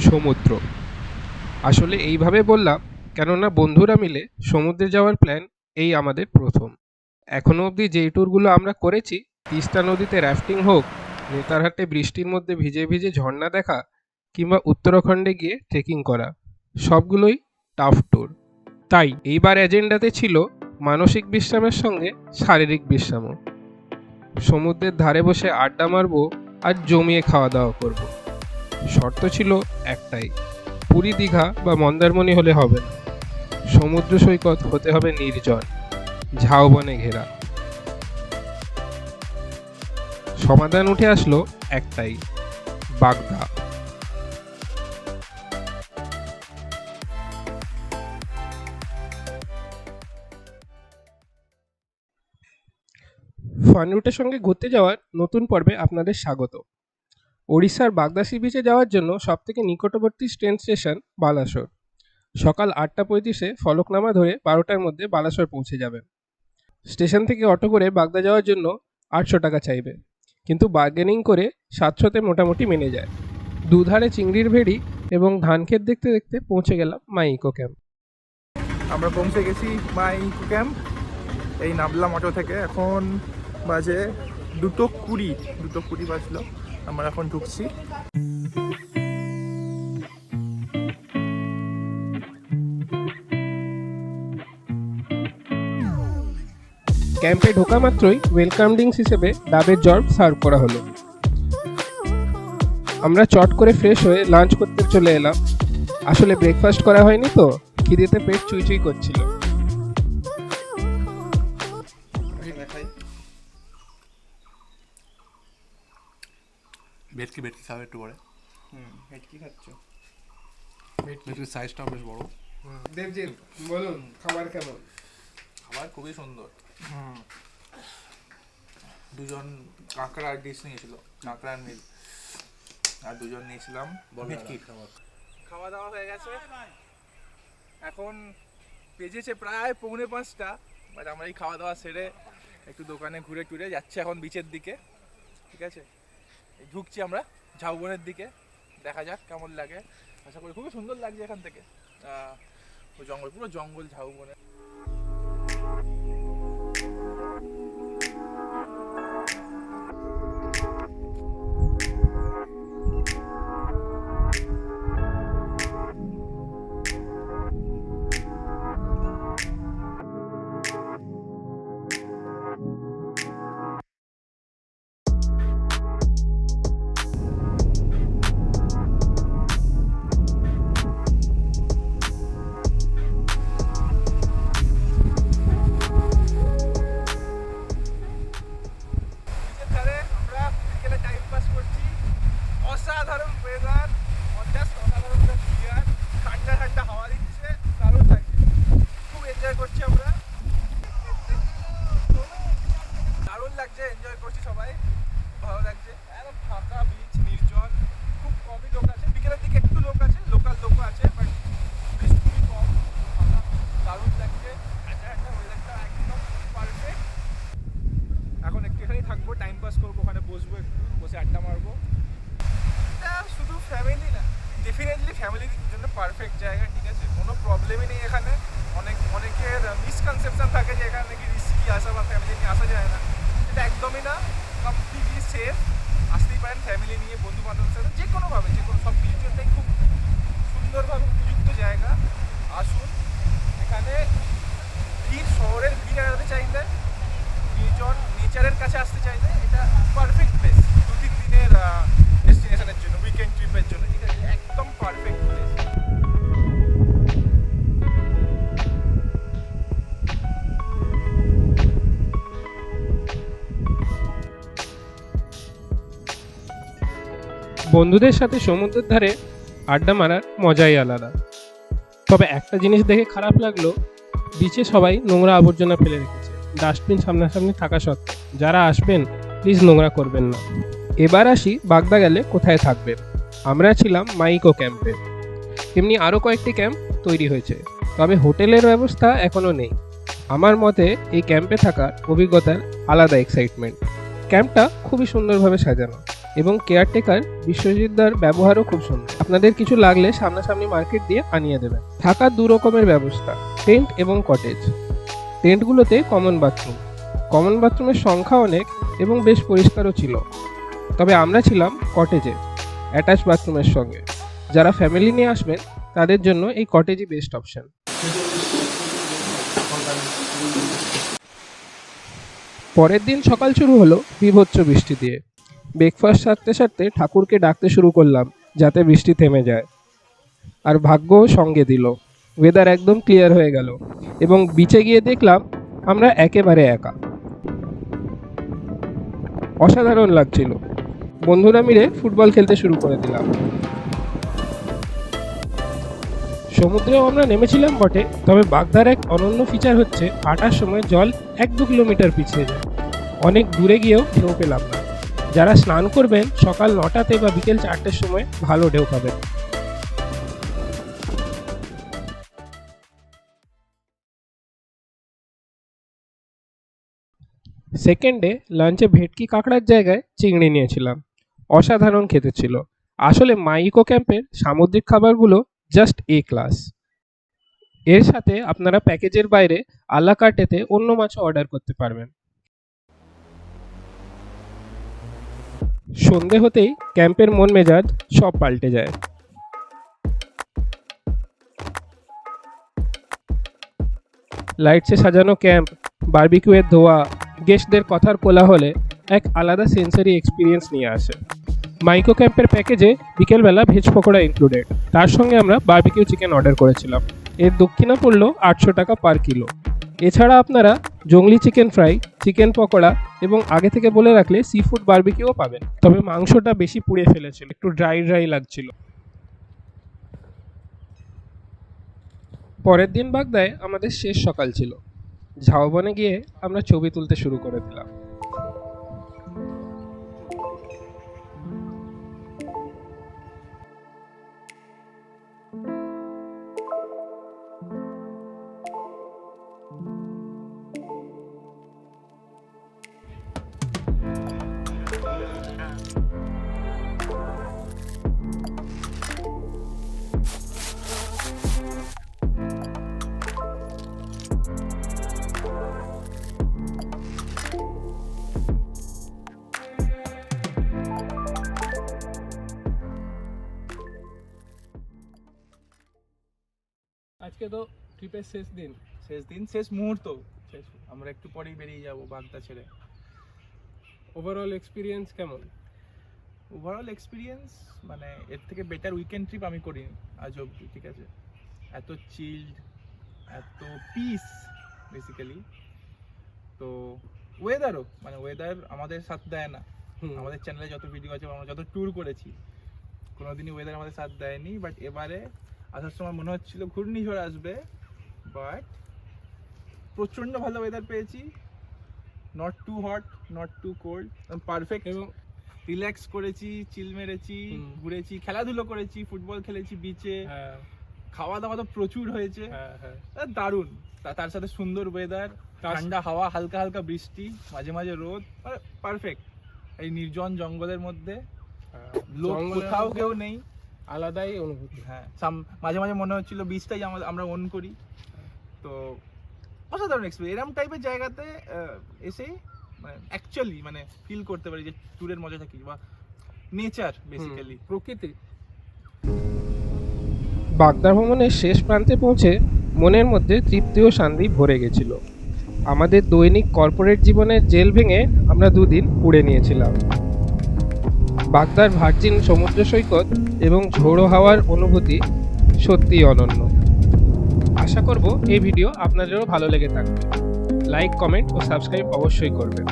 সমুদ্র। আসলে এইভাবে বললাম কেননা বন্ধুরা মিলে সমুদ্রে যাওয়ার প্ল্যান এই আমাদের প্রথম। এখনও অবধি যেই ট্যুরগুলো আমরা করেছি, তিস্তা নদীতে র্যাফটিং হোক, নেতারহাটে বৃষ্টির মধ্যে ভিজে ভিজে ঝর্ণা দেখা, কিংবা উত্তরাখণ্ডে গিয়ে ট্রেকিং করা, সবগুলোই টাফ ট্যুর। তাই এইবার এজেন্ডাতে ছিল মানসিক বিশ্রামের সঙ্গে শারীরিক বিশ্রামও। সমুদ্রের ধারে বসে আড্ডা মারবো আর জমিয়ে খাওয়া দাওয়া করব। শর্ত ছিল একটাই, পুরী, দীঘা বা মন্দারমণি হলে হবে না, সমুদ্র সৈকত হতে হবে নির্জন, ঝাউবনে ঘেরা। সমাধান উঠে আসলো একটাই, বাগদা। ফান রুটের সঙ্গে ঘুরতে যাওয়ার নতুন পর্বে আপনাদের স্বাগত। ওড়িশার বাগদা সি বিচে যাওয়ার জন্য সবথেকে নিকটবর্তী ট্রেন স্টেশন বালাসোর। সকাল 8:35-এ ফলকনামা ধরে 12টার মধ্যে বালাসোর পৌঁছে যাবেন। স্টেশন থেকে অটো করে বাগদা যাওয়ার জন্য 800 টাকা চাইবে, কিন্তু বার্গেনিং করে 700-তে মোটামুটি মেনে যায়। দুধারে চিংড়ির ভেড়ি এবং ধান ক্ষেত দেখতে দেখতে পৌঁছে গেলাম মাই ইকো ক্যাম্প। আমরা পৌঁছে গেছি মাই ইকো ক্যাম্প। এই নামলাম অটো থেকে, এখন বাজে 2:20 বাজলো। আমরা এখন ঢুকছি। ক্যাম্পে ঢোকা মাত্রই ওয়েলকাম ড্রিঙ্কস হিসেবে ডাবের জল সার্ভ করা হলো। আমরা চট করে ফ্রেশ হয়ে লাঞ্চ করতে চলে এলাম। আসলে ব্রেকফাস্ট করা হয়নি তো খিদেতে পেট চুইচুই করছিল। ভেটকি খাবে একটু পরে। ভেটকি খাচ্ছ? ভেটকির সাইজটাও বেশ বড়। দেবজিৎ বলুন, খাবার কেমন? খাবার খুবই সুন্দর। দুজন কাঁকড়ার ডিশ নিয়েছিল, কাঁকড়ার নীল, আর দুজন নিয়েছিলাম ভেটকি। খাওয়া দাওয়া হয়ে গেছে, এখন বেজেছে প্রায় 4:45। বাট আমরা এই খাওয়া দাওয়া সেরে একটু দোকানে ঘুরে টুরে যাচ্ছি এখন বিচের দিকে। ঠিক আছে, ঢুকছি আমরা ঝাউবনের দিকে, দেখা যাক কেমন লাগে। আশা করি খুবই সুন্দর লাগছে এখান থেকে। জঙ্গল, পুরো জঙ্গল ঝাউবনে। অসাধারণ ওয়েদার, অসাধারণ ক্লিয়ার, ঠান্ডা ঠান্ডা হাওয়া দিচ্ছে, দারুণ লাগছে, খুব এনজয় করছি আমরা। দারুণ লাগছে, এনজয় করছি সবাই, ভালো লাগছে। একদম ফাঁকা বিচ, নির্জন, খুব কমই লোক আছে। বিকেলের দিকে একটু লোক আছে, লোকাল লোক আছে, বাট বেশ খুবই কম। দারুণ লাগছে, ঠান্ডা ঠান্ডা ওয়েদারটা একদম পারফেক্ট। এখন একটু এখানেই থাকবো, টাইম পাস করবো, ওখানে বসবো, একটু বসে আড্ডা মারবো। শুধু ফ্যামিলি না, ডেফিনেটলি ফ্যামিলির জন্য পারফেক্ট জায়গা। ঠিক আছে, কোনো প্রবলেমই নেই এখানে। অনেকের মিসকনসেপশন থাকে যে এখানে নাকি রিস্কি আসা বা ফ্যামিলি নিয়ে আসা যায় না। এটা একদমই না, কমপ্লিটলি সেফ। আসতেই পারেন ফ্যামিলি নিয়ে, বন্ধু বান্ধবের সাথে, যে কোনোভাবে, যে কোনো সব কিছুর জন্যই খুব সুন্দরভাবে উপযুক্ত জায়গা। আসুন, এখানে ভিড়, শহরের ভিড় এড়াতে চাইলে, নির্জন নেচারের কাছে আসতে চাইলে এটা পারফেক্ট প্লেস 2-3 দিনের ডেস্টিনেশনের জন্য, উইকেন্ড ট্রিপের জন্য। ঠিক আছে, একদম পারফেক্ট প্লেস। বন্ধুদের সাথে সমুদ্রের ধারে আড্ডা মারার মজাই আলাদা। তবে একটা জিনিস দেখে খারাপ লাগলো, বিচে সবাই নোংরা আবর্জনা ফেলে রেখেছে, ডাস্টবিন সামনাসামনি থাকা সত্ত্বেও। যারা আসবেন প্লিজ নোংরা করবেন না। এবার আসি বাগদা গেলে কোথায় থাকবেন। আমরা ছিলাম মাই ইকো ক্যাম্পে। এমনি আরও কয়েকটি ক্যাম্প তৈরি হয়েছে, তবে হোটেলের ব্যবস্থা এখনও নেই। আমার মতে এই ক্যাম্পে থাকার অভিজ্ঞতার আলাদা এক্সাইটমেন্ট। ক্যাম্পটা খুবই সুন্দরভাবে সাজানো, এবং কেয়ারটেকার বিশ্বজিৎদার ব্যবহারও খুব সুন্দর। আপনাদের কিছু লাগলে সামনাসামনি মার্কেট দিয়ে আনিয়ে দেবেন। থাকার দু রকমের ব্যবস্থা, টেন্ট এবং কটেজ। টেন্টগুলোতে কমন বাথরুমের সংখ্যা অনেক এবং বেশ পরিষ্কারও ছিল। তবে আমরা ছিলাম কটেজে, অ্যাটাচ বাথরুমের সঙ্গে। যারা ফ্যামিলি নিয়ে আসবেন তাদের জন্য এই কটেজই বেস্ট অপশন। পরের দিন সকাল শুরু হলো বিভৎস বৃষ্টি দিয়ে। ব্রেকফাস্ট সারতে সারতে ঠাকুরকে ডাকতে শুরু করলাম যাতে বৃষ্টি থেমে যায়। আর ভাগ্যও সঙ্গে দিল, ওয়েদার একদম ক্লিয়ার হয়ে গেল এবং বিচে গিয়ে দেখলাম আমরা একেবারে একা। অসাধারণ লাগছিল। বন্ধুরা মিলে ফুটবল খেলতে শুরু করে দিলাম। সমুদ্রেও আমরা নেমেছিলাম বটে, তবে বাগদার এক অনন্য ফিচার হচ্ছে হাঁটার সময় জল 1-2 কিলোমিটার পিছিয়ে যায়। অনেক দূরে গিয়েও ঢেউ পেলাম না। যারা স্নান করবেন সকাল 9টাতে বা বিকেল 4টের সময় ভালো ঢেউ পাবেন। সেকেন্ডে লাঞ্চে ভেটকি কাঁকড়ার জায়গায় চিংড়ি নিয়েছিলাম। অসাধারণ খেতে ছিল। আসলে মাইকো ক্যাম্পের সামুদ্রিক খাবারগুলো জাস্ট এ ক্লাস। এর সাথে আপনারা প্যাকেজের বাইরে আলা কার্টেতে অন্য মাছও অর্ডার করতে পারবেন। সন্ধে হতেই ক্যাম্পের মন মেজাজ সব পাল্টে যায়। লাইটসে সাজানো ক্যাম্প, বারবিকিউয়ের ধোয়া, গেস্টদের কথার কোলাহলে এক আলাদা সেন্সরি এক্সপিরিয়েন্স নিয়ে আসে। মাইকো ক্যাম্পের প্যাকেজে বিকেলবেলা ভেজ পকোড়া ইনক্লুডেড। তার সঙ্গে আমরা বারবিকিউ চিকেন অর্ডার করেছিলাম। এর দক্ষিণা পড়ল 800 টাকা পার কিলো। এছাড়া আপনারা জংলি চিকেন ফ্রাই, চিকেন পকোড়া এবং আগে থেকে বলে রাখলে সি ফুড বারবিকিউও পাবেন। তবে মাংসটা বেশি পুড়ে ফেলেছিল, একটু ড্রাই লাগছিল। পরের দিন বাগদায় আমাদের শেষ সকাল ছিল। ঝাউবনে গিয়ে আমরা ছবি তুলতে শুরু করে দিলাম। আজকে তো ট্রিপের শেষ দিন, শেষ মুহূর্ত। আমরা একটু পরেই বেরিয়ে যাব বাগদা ছেড়ে। ওভারঅল এক্সপিরিয়েন্স কেমন? ওভারঅল এক্সপিরিয়েন্স মানে এর থেকে বেটার উইকেন্ড ট্রিপ আমি করিনি আজ অবধি। ঠিক আছে, এত চিল্ড, এত পিস বেসিক্যালি। তো ওয়েদারও মানে ওয়েদার আমাদের সাথ দেয় না। আমাদের চ্যানেলে যত ভিডিও আছে, আমরা যত ট্যুর করেছি, কোনোদিনই ওয়েদার আমাদের সাথ দেয়নি। বাট এবারে আসার সময় মনে হচ্ছিল ঘূর্ণিঝড় আসবে, বাট প্রচণ্ড ভালো ওয়েদার পেয়েছি। Not too hot, not too cold, perfect. এবং রিল্যাক্স করেছি, চিল মেরেছি, ঘুরেছি, খেলাধুলো করেছি, ফুটবল খেলেছি বিচে, খাওয়া দাওয়া তো প্রচুর হয়েছে। দারুণ। তার সাথে সুন্দর ওয়েদার, ঠান্ডা হাওয়া, হালকা হালকা বৃষ্টি, মাঝে মাঝে রোদ, পারফেক্ট। এই নির্জন জঙ্গলের মধ্যে লোক কোথাও কেউ নেই, আলাদাই অনুভূতি। হ্যাঁ, মাঝে মাঝে মনে হচ্ছিল বীজটাই আমরা অন করি। তো অসাধারণ এক্সপিরিয়েন্স। এরকম টাইপের জায়গাতে এসে মানে অ্যাকচুয়ালি মানে ফিল করতে পারি যে ট্যুরের মজাটা কি, বা নেচার বেসিক্যালি, প্রকৃতি। বাগদা ভ্রমণের শেষ প্রান্তে পৌঁছে মনের মধ্যে তৃপ্তি ও শান্তি ভরে গেছিল। আমাদের দৈনিক কর্পোরেট জীবনের জেল ভেঙে আমরা 2 দিন উড়ে নিয়েছিলাম। বাগদার ভার্জিন সমুদ্র সৈকত এবং ঝোড়ো হাওয়ার অনুভূতি সত্যিই অনন্য। আশা করব এই ভিডিও আপনাদেরও ভালো লেগে থাকবে। লাইক, কমেন্ট ও সাবস্ক্রাইব অবশ্যই করবেন।